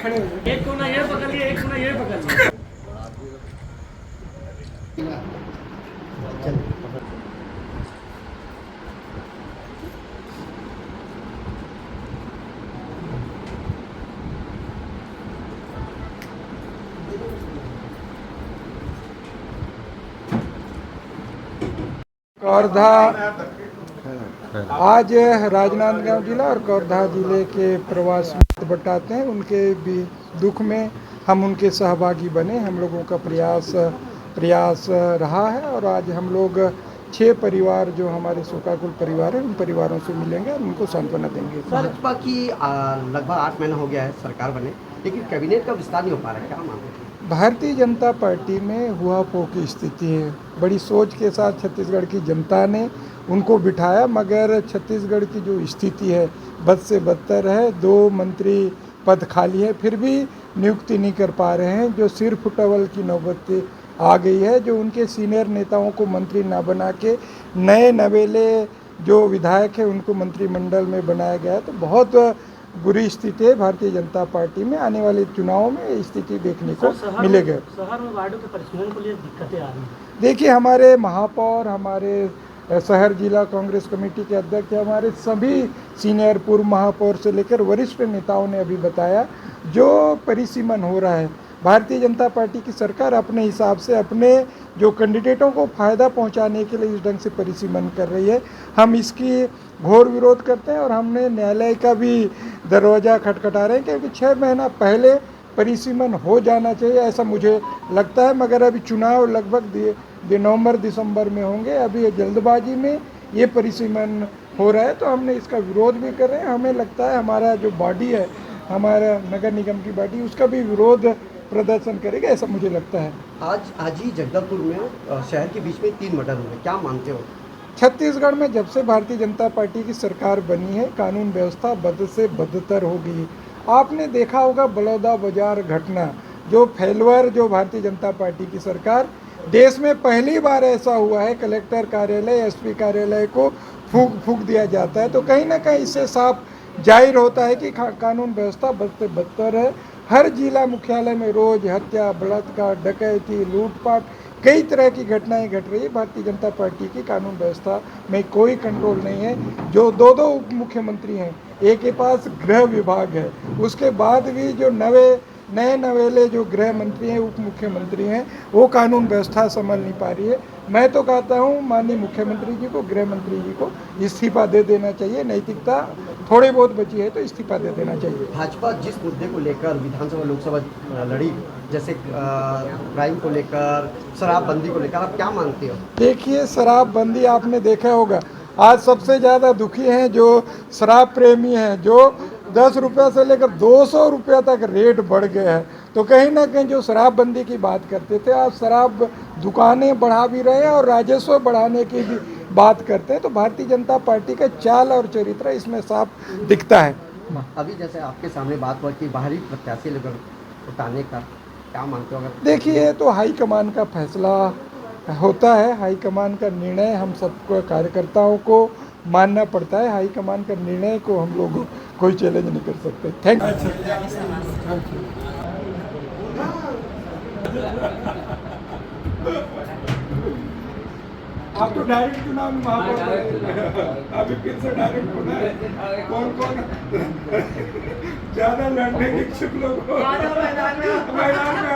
खड़े हो जाओ। एक कोना ये पकड़ लिया, एक कोना ये पकड़ लिया। कवर्धा आज राजनांदगांव जिला और कवर्धा जिले के प्रवास बताते हैं, उनके भी दुख में हम उनके सहभागी बने। हम लोगों का प्रयास रहा है और आज हम लोग 6 परिवार जो हमारे शोकाकुल परिवार है उन परिवारों से मिलेंगे और उनको सांत्वना देंगे। भाजपा की लगभग 8 महीना हो गया है सरकार बने, लेकिन कैबिनेट का विस्तार नहीं हो पा रहा है, क्या मानते हैं? भारतीय जनता पार्टी में हुआ पो की स्थिति है। बड़ी सोच के साथ छत्तीसगढ़ की जनता ने उनको बिठाया, मगर छत्तीसगढ़ की जो स्थिति है बद से बदतर है। 2 मंत्री पद खाली है, फिर भी नियुक्ति नहीं कर पा रहे हैं। जो सिर फुटवल की नौबत आ गई है, जो उनके सीनियर नेताओं को मंत्री ना बना के नए नवेले जो विधायक है उनको मंत्रिमंडल में बनाया गया है। तो बहुत बुरी स्थिति है भारतीय जनता पार्टी में। आने वाले चुनावों में ये स्थिति देखने को मिलेगा। शहर में वार्डों के परिसीमन को लिए दिक्कतें आ रही हैं। देखिए, हमारे महापौर, हमारे शहर जिला कांग्रेस कमेटी के अध्यक्ष, हमारे सभी सीनियर पूर्व महापौर से लेकर वरिष्ठ नेताओं ने अभी बताया जो परिसीमन हो रहा है। भारतीय जनता पार्टी की सरकार अपने हिसाब से अपने जो कैंडिडेटों को फ़ायदा पहुंचाने के लिए इस ढंग से परिसीमन कर रही है। हम इसकी घोर विरोध करते हैं और हमने न्यायालय का भी दरवाज़ा खटखटा रहे हैं, क्योंकि 6 महीना पहले परिसीमन हो जाना चाहिए ऐसा मुझे लगता है। मगर अभी चुनाव लगभग नवंबर दिसंबर में होंगे, अभी ये जल्दबाजी में ये परिसीमन हो रहा है, तो हमने इसका विरोध भी कर रहे हैं। हमें लगता है हमारा जो बॉडी है, हमारा नगर निगम की बॉडी, उसका भी विरोध प्रदर्शन करेगा ऐसा मुझे लगता है। आज ही जगदलपुर में शहर के बीच में 3 मर्डर हुए, क्या मानते हो? छत्तीसगढ़ में जब से भारतीय जनता पार्टी की सरकार बनी है, कानून व्यवस्था बद से बदतर हो गई। आपने देखा होगा बलौदा बाजार घटना, जो फेलवर जो भारतीय जनता पार्टी की सरकार, देश में पहली बार ऐसा हुआ है कलेक्टर कार्यालय, एसपी कार्यालय को फूंक दिया जाता है। तो कहीं ना कहीं इससे साफ जाहिर होता है कि कानून व्यवस्था बद से बदतर है। हर जिला मुख्यालय में रोज हत्या, बलात्कार, डकैती, लूटपाट, कई तरह की घटनाएं घट रही है। भारतीय जनता पार्टी की कानून व्यवस्था में कोई कंट्रोल नहीं है। जो 2 उप मुख्यमंत्री हैं, एक के पास गृह विभाग है, उसके बाद भी जो नए नवेले जो गृह मंत्री हैं, उप मुख्यमंत्री हैं, वो कानून व्यवस्था संभाल नहीं पा रही है। मैं तो कहता हूँ माननीय मुख्यमंत्री जी को, गृह मंत्री जी को इस्तीफा दे देना चाहिए। नैतिकता थोड़ी बहुत बची है तो इस्तीफा दे देना चाहिए। भाजपा जिस मुद्दे को लेकर विधानसभा लोकसभा लड़ी, जैसे क्राइम को लेकर, शराबबंदी को लेकर, आप क्या मानते हो? देखिए, शराबबंदी आपने देखा होगा, आज सबसे ज़्यादा दुखी हैं जो शराब प्रेमी हैं, जो 10 रुपये से लेकर 200 रुपये तक रेट बढ़ गया है। तो कहीं ना कहीं जो शराबबंदी की बात करते थे, आज शराब दुकानें बढ़ा भी रहे हैं और राजस्व बढ़ाने की भी बात करते हैं। तो भारतीय जनता पार्टी का चाल और चरित्र इसमें साफ दिखता है। अभी जैसे आपके सामने बात हुआ कि बाहरी प्रत्याशी लेकर उतारने का, क्या मानते हो? अगर देखिए, तो हाईकमान का फैसला होता है, हाईकमान का निर्णय हम सबको कार्यकर्ताओं को मानना पड़ता है। हाईकमान का निर्णय को हम लोग कोई चैलेंज नहीं कर सकते। Thank you. आप तो डायरेक्ट चुनाव में महापौर, अभी फिर से डायरेक्ट होना है। कौन ज़्यादा लड़ने के इच्छुक लोग मैदान में